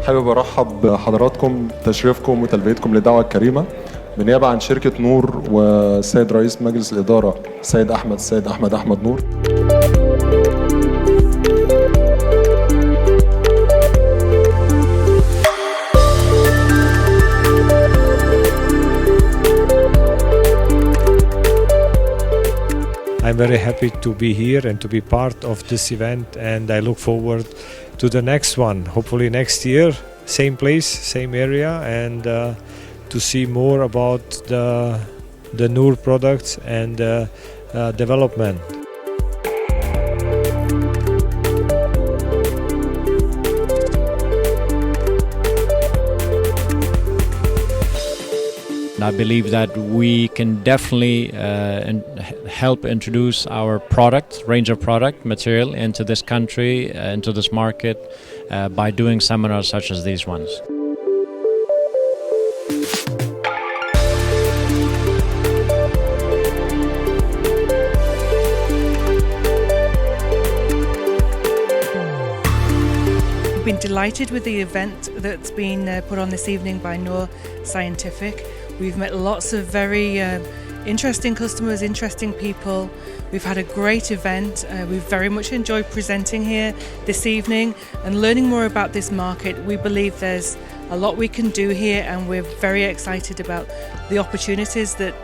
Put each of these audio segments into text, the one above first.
حابب ارحب بحضراتكم، تشريفكم وتلبيتكم للدعوه الكريمه بالنيابه عن شركه نور والسيد رئيس مجلس الاداره السيد احمد نور. I'm very happy to be here and to be part of this event, and I look forward to the next one, hopefully next year, same place, same area, and to see more about the Noor products and development. I believe that we can definitely help introduce our range of product material into this country, into this market, by doing seminars such as these ones. We've been delighted with the event that's been put on this evening by Noor Scientific. We've met lots of very interesting customers, interesting people. We've had a great event. We've very much enjoyed presenting here this evening and learning more about this market. We believe there's a lot we can do here, and we're very excited about the opportunities that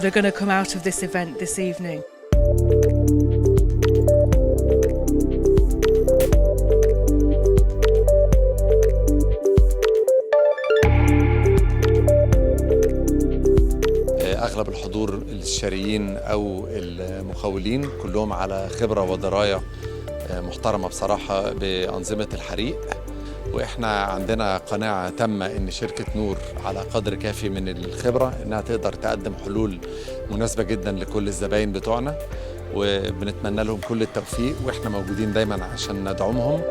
are going to come out of this event this evening. أغلب الحضور الشاريين أو المخولين كلهم على خبرة ودراية محترمة بصراحة بأنظمة الحريق، وإحنا عندنا قناعة تامة إن شركة نور على قدر كافي من الخبرة إنها تقدر تقدم حلول مناسبة جدا لكل الزباين بتوعنا، وبنتمنى لهم كل التوفيق، وإحنا موجودين دايما عشان ندعمهم.